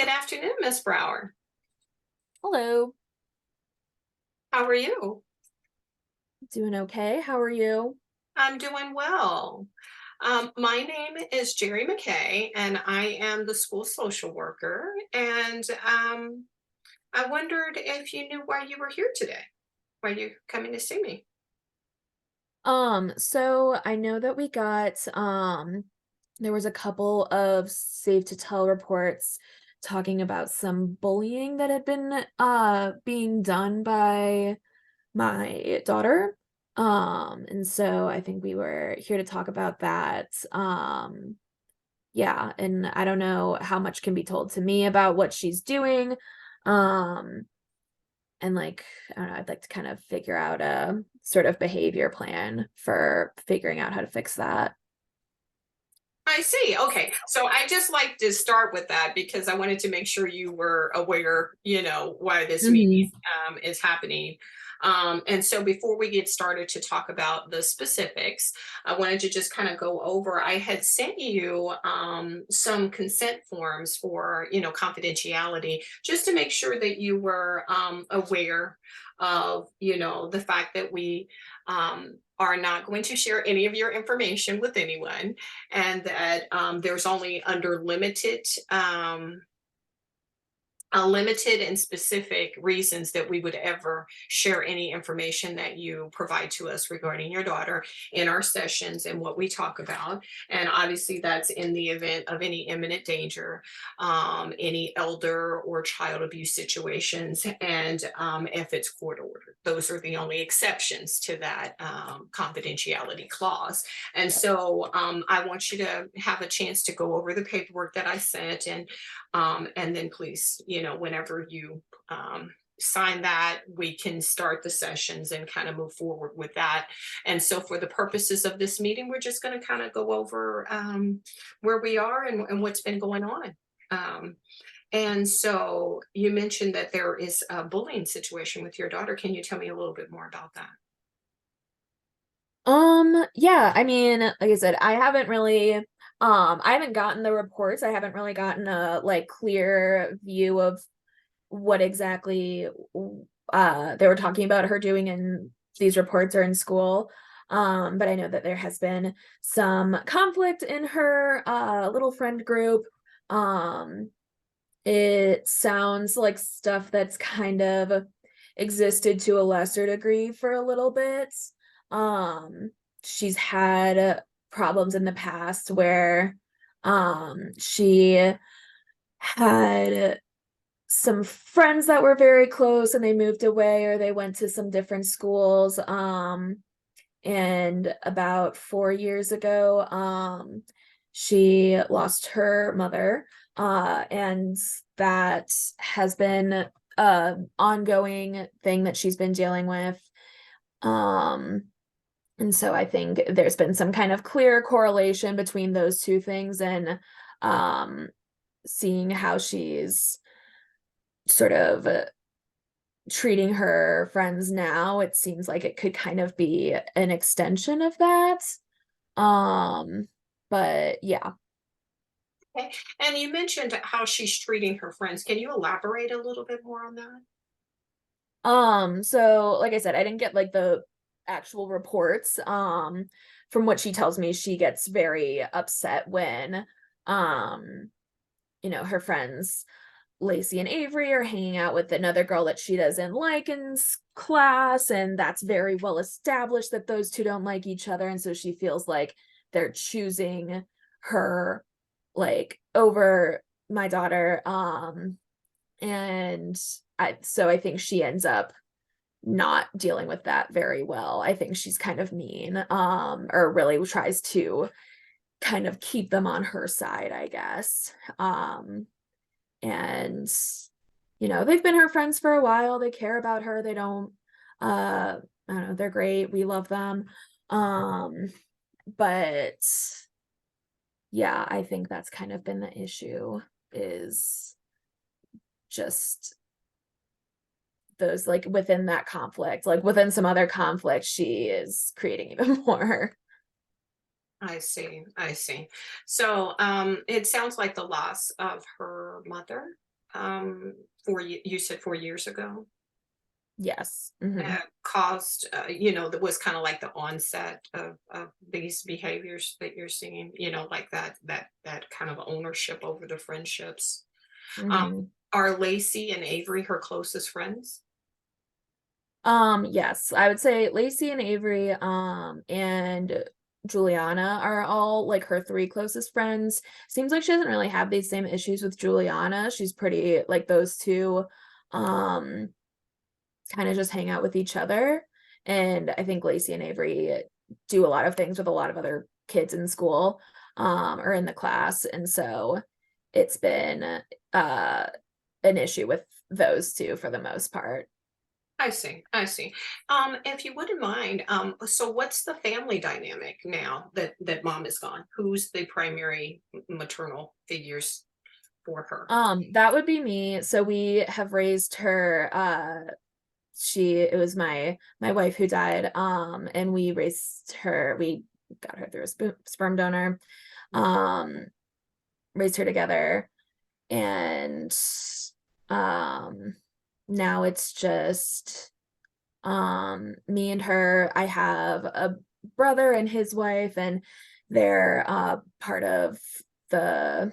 Good afternoon, Miss Brower. Hello, How are you? doing okay. How are you? I'm doing well. My name is Jerry McKay, and I am the school social worker. And I wondered if you knew why you were here today. Why you coming to see me? So I know that we got there was a couple of safe to tell reports talking about some bullying that had been being done by my daughter. And so I think we were here to talk about that. Yeah, and I don't know how much can be told to me about what she's doing. Um And like, I don't know, I'd like to kind of figure out a sort of behavior plan for figuring out how to fix that. I see. Okay. So I just like to start with that because I wanted to make sure you were aware, why this meeting Mhm. is happening. And so before we get started to talk about the specifics, I wanted to just kind of go over. I had sent you some consent forms for, confidentiality, just to make sure that you were aware of, the fact that we are not going to share any of your information with anyone, and that there's only under limited and specific reasons that we would ever share any information that you provide to us regarding your daughter in our sessions and what we talk about. And obviously, that's in the event of any imminent danger, any elder or child abuse situations, and if it's court ordered. Those are the only exceptions to that confidentiality clause. And so I want you to have a chance to go over the paperwork that I sent, and then please, whenever you sign that, we can start the sessions and kind of move forward with that. And so, for the purposes of this meeting, we're just going to kind of go over where we are and what's been going on. And so, you mentioned that there is a bullying situation with your daughter. Can you tell me a little bit more about that? Yeah, I mean, like I said, I haven't gotten the reports. I haven't really gotten a like clear view of what exactly they were talking about her doing in these reports or in school. But I know that there has been some conflict in her little friend group. Um It sounds like stuff that's kind of existed to a lesser degree for a little bit. Um, she's had problems in the past where she had some friends that were very close and they moved away or they went to some different schools. And about 4 years ago, she lost her mother, and that has been a ongoing thing that she's been dealing with. Um, and so I think there's been some kind of clear correlation between those two things, and um, seeing how she's sort of treating her friends now, it seems like it could kind of be an extension of that. Um, but yeah. Okay. And you mentioned how she's treating her friends. Can you elaborate a little bit more on that? So like I said, I didn't get like the actual reports. From what she tells me, she gets very upset when um, her friends Lacey and Avery are hanging out with another girl that she doesn't like in class, and that's very well established that those two don't like each other, and so she feels like they're choosing her like over my daughter. And I think she ends up not dealing with that very well. I think she's kind of mean, or really tries to kind of keep them on her side, I guess. And they've been her friends for a while. They care about her. They don't I don't know, they're great. We love them. Um, but yeah, I think that's kind of been the issue, is just those like within that conflict, like within some other conflict, she is creating even more. I see. I see. So, it sounds like the loss of her mother. you said 4 years ago, Yes. Hmm. caused, that was kind of like the onset of these behaviors that you're seeing, like that kind of ownership over the friendships. Um, Hmm. are Lacey and Avery her closest friends? Yes, I would say Lacey and Avery, and Juliana are all like her three closest friends. Seems like she doesn't really have these same issues with Juliana. She's pretty like those two, um, kind of just hang out with each other. And I think Lacey and Avery do a lot of things with a lot of other kids in school, or in the class. And so it's been uh an issue with those two for the most part. I see. I see. If you wouldn't mind, so what's the family dynamic now that mom is gone? Who's the primary maternal figures for her? That would be me. So we have raised her, it was my wife who died, and we raised her, we got her through a sperm donor, um, raised her together, and um now it's just me and her. I have a brother and his wife, and they're part of the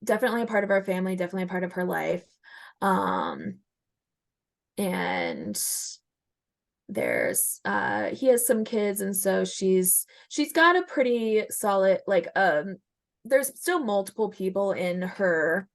definitely a part of our family, definitely a part of her life. Um and there's he has some kids, and so she's got a pretty solid like there's still multiple people in her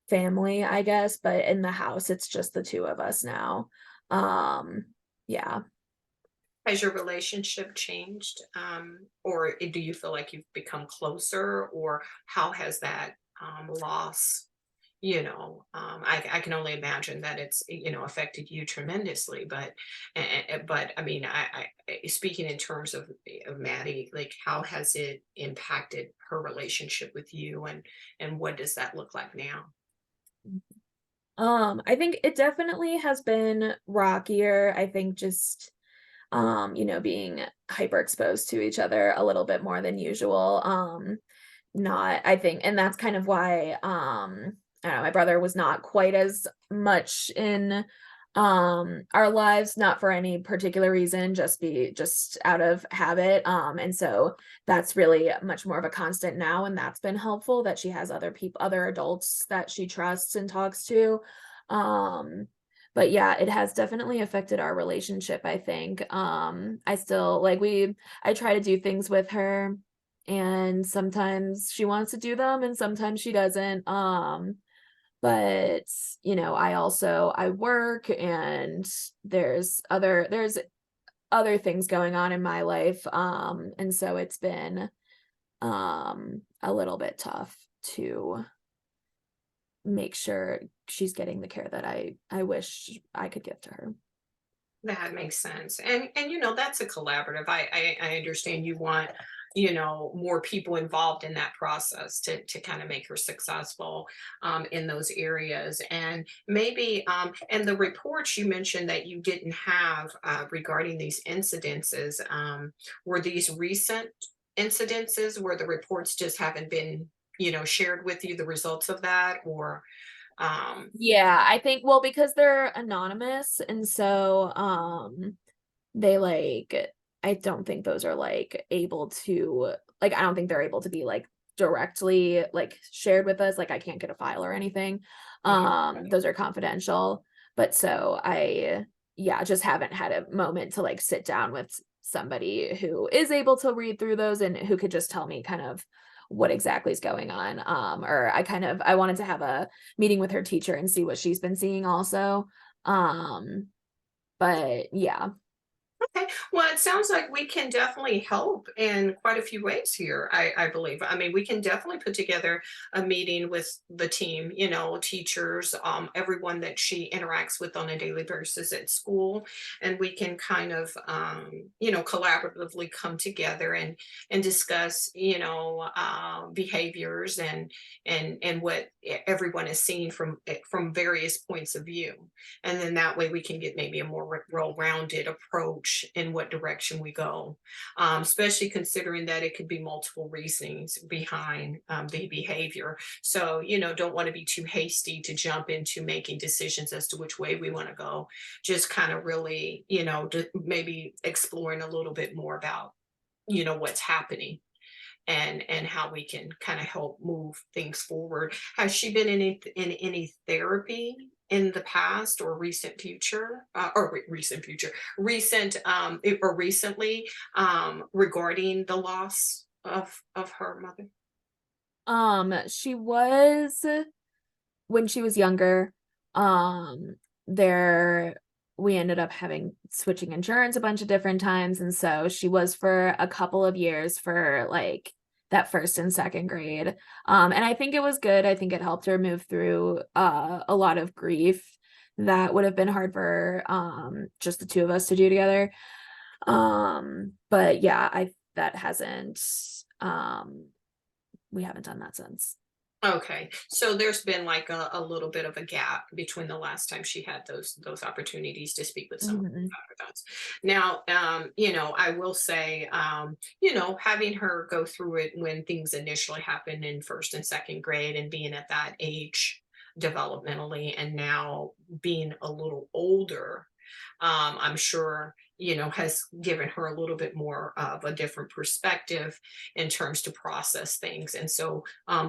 family, I guess, but in the house it's just the two of us now. Yeah. Has your relationship changed, or do you feel like you've become closer, or how has that loss? I can only imagine that it's affected you tremendously. But I mean, speaking in terms of Maddie, like how has it impacted her relationship with you, and what does that look like now? I think it definitely has been rockier. I think just being hyper exposed to each other a little bit more than usual. Not I think, and that's kind of why I don't know, my brother was not quite as much in our lives, not for any particular reason, just out of habit. And so that's really much more of a constant now, and that's been helpful that she has other people, other adults that she trusts and talks to. um but yeah, it has definitely affected our relationship, I think. I still like I try to do things with her, and sometimes she wants to do them and sometimes she doesn't. But I work, and there's other things going on in my life. And so it's been a little bit tough to make sure she's getting the care that I wish I could give to her. That makes sense. And that's a collaborative. I understand you want, more people involved in that process to kind of make her successful in those areas. And maybe and the reports you mentioned that you didn't have regarding these incidences, were these recent incidences where the reports just haven't been, shared with you the results of that, or um Yeah, I think, well, because they're anonymous, and so they like I don't think those are like able to like I don't think they're able to be like directly like shared with us. Like I can't get a file or anything. Those are confidential. But so I yeah, just haven't had a moment to like sit down with somebody who is able to read through those and who could just tell me kind of what exactly is going on. Or I wanted to have a meeting with her teacher and see what she's been seeing also. Um, but yeah. Okay. Well, it sounds like we can definitely help in quite a few ways here, I believe. I mean, we can definitely put together a meeting with the team, teachers, everyone that she interacts with on a daily basis at school. And we can kind of, collaboratively come together and discuss, behaviors and what everyone is seeing from various points of view. And then that way we can get maybe a more well-rounded approach in what direction we go, especially considering that it could be multiple reasons behind the behavior. So, don't want to be too hasty to jump into making decisions as to which way we want to go. Just kind of really, maybe exploring a little bit more about, what's happening and how we can kind of help move things forward. Has she been in any therapy in the past or recent future, recent future, or recently, regarding the loss of her mother? She was when she was younger, there we ended up having switching insurance a bunch of different times, and so she was for a couple of years for, like, that 1st and 2nd grade, and I think it was good. I think it helped her move through, a lot of grief that would have been hard for, just the 2 of us to do together, but yeah, I that hasn't, um we haven't done that since. Okay, so there's been like a little bit of a gap between the last time she had those opportunities to speak with someone Mhm, about us. Now, I will say, having her go through it when things initially happened in 1st and 2nd grade and being at that age developmentally, and now being a little older, I'm sure, has given her a little bit more of a different perspective in terms to process things. And so,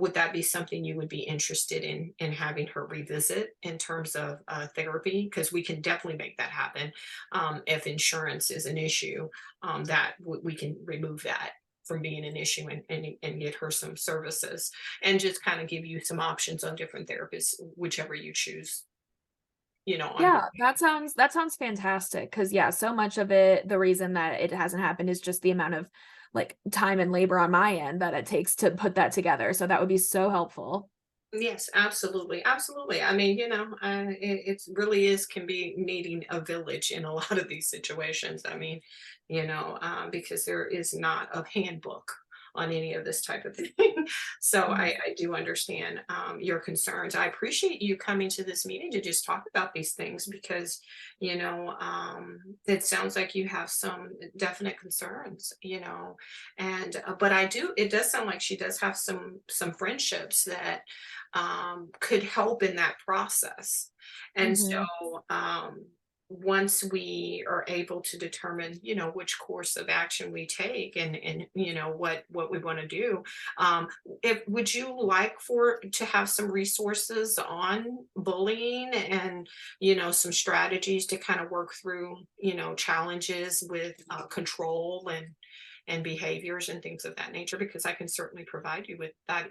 would that be something you would be interested in having her revisit in terms of therapy? Because we can definitely make that happen. If insurance is an issue, we can remove that from being an issue, and get her some services, and just kind of give you some options on different therapists, whichever you choose, on your. yeah, that sounds fantastic. Cause yeah, so much of it, the reason that it hasn't happened is just the amount of, like, time and labor on my end that it takes to put that together, so that would be so helpful. Yes, absolutely, absolutely. I mean, it really is can be needing a village in a lot of these situations. I mean, because there is not a handbook on any of this type of thing. So Mhm. I do understand your concerns. I appreciate you coming to this meeting to just talk about these things because, it sounds like you have some definite concerns, and but it does sound like she does have some friendships that could help in that process. And Mhm. so, once we are able to determine, which course of action we take, and what we want to do, if would you like for to have some resources on bullying, and some strategies to kind of work through, challenges with control and behaviors and things of that nature, because I can certainly provide you with that